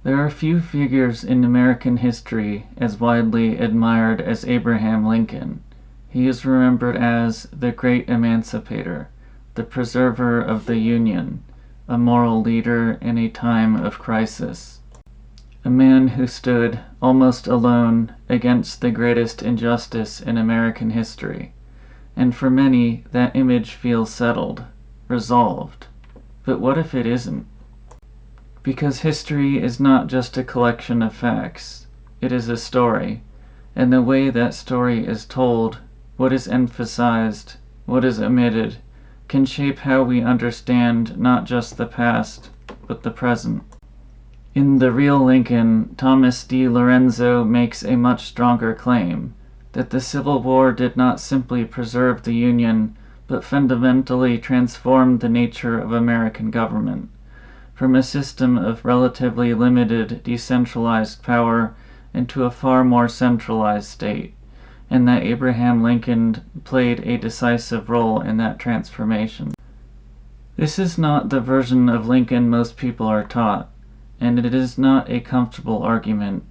There are few figures in American history as widely admired as Abraham Lincoln. He is remembered as the Great Emancipator, the preserver of the Union, a moral leader in a time of crisis, a man who stood almost alone against the greatest injustice in American history. And for many, that image feels settled, resolved. But what if it isn't? Because history is not just a collection of facts. It is a story, and the way that story is told, what is emphasized, what is omitted, can shape how we understand not just the past, but the present. In The Real Lincoln, Thomas D. Lorenzo makes a much stronger claim, that the Civil War did not simply preserve the Union, but fundamentally transformed the nature of American government, from a system of relatively limited decentralized power into a far more centralized state, and that Abraham Lincoln played a decisive role in that transformation. This is not the version of Lincoln most people are taught, and it is not a comfortable argument,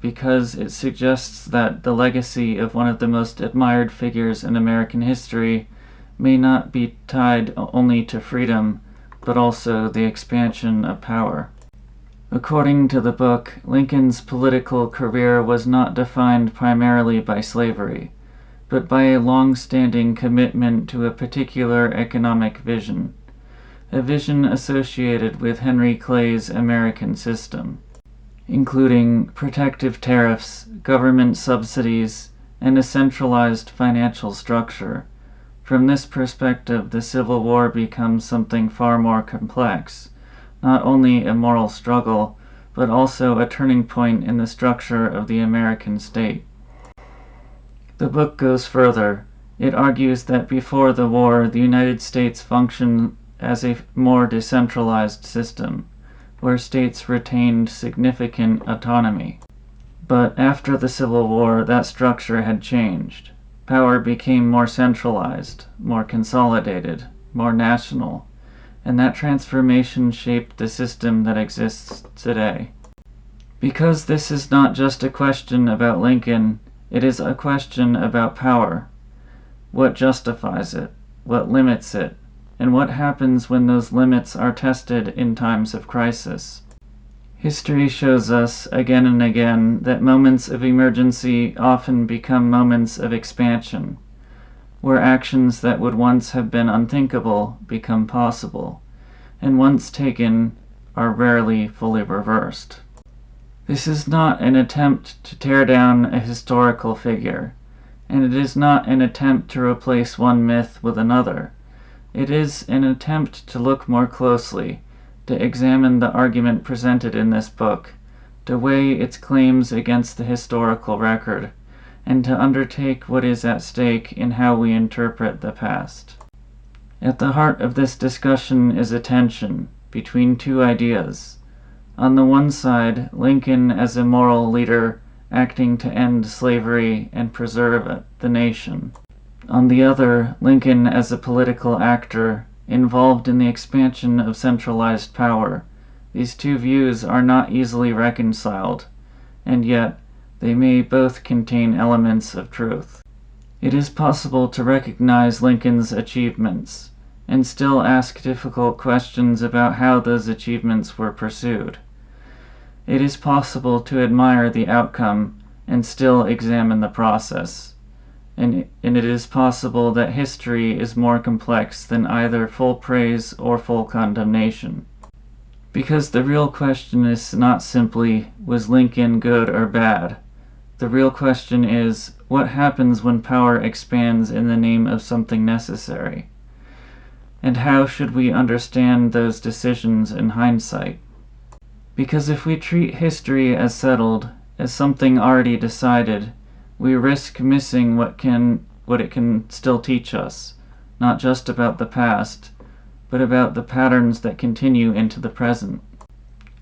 because it suggests that the legacy of one of the most admired figures in American history may not be tied only to freedom, but also the expansion of power. According to the book, Lincoln's political career was not defined primarily by slavery, but by a long-standing commitment to a particular economic vision, a vision associated with Henry Clay's American system, including protective tariffs, government subsidies, and a centralized financial structure. From this perspective, the Civil War becomes something far more complex, not only a moral struggle, but also a turning point in the structure of the American state. The book goes further. It argues that before the war, the United States functioned as a more decentralized system, where states retained significant autonomy. But after the Civil War, that structure had changed. Power became more centralized, more consolidated, more national, and that transformation shaped the system that exists today. Because this is not just a question about Lincoln, it is a question about power. What justifies it? What limits it? And what happens when those limits are tested in times of crisis? History shows us again and again that moments of emergency often become moments of expansion, where actions that would once have been unthinkable become possible, and once taken are rarely fully reversed. This is not an attempt to tear down a historical figure, and it is not an attempt to replace one myth with another. It is an attempt to look more closely, to examine the argument presented in this book, to weigh its claims against the historical record, and to undertake what is at stake in how we interpret the past. At the heart of this discussion is a tension between two ideas. On the one side, Lincoln as a moral leader acting to end slavery and preserve the nation. On the other, Lincoln as a political actor involved in the expansion of centralized power. These two views are not easily reconciled, and yet they may both contain elements of truth. It is possible to recognize Lincoln's achievements and still ask difficult questions about how those achievements were pursued. It is possible to admire the outcome and still examine the process. And it is possible that history is more complex than either full praise or full condemnation. Because the real question is not simply, was Lincoln good or bad? The real question is, what happens when power expands in the name of something necessary? And how should we understand those decisions in hindsight? Because if we treat history as settled, as something already decided, we risk missing what it can still teach us, not just about the past, but about the patterns that continue into the present.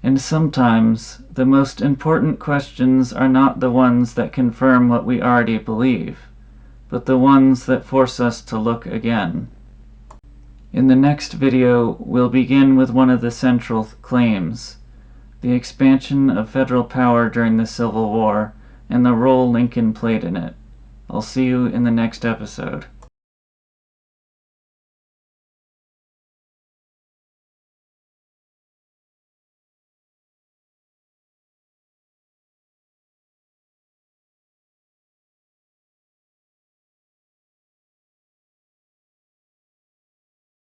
And sometimes, the most important questions are not the ones that confirm what we already believe, but the ones that force us to look again. In the next video, we'll begin with one of the central claims. the expansion of federal power during the Civil War, and the role Lincoln played in it. I'll see you in the next episode.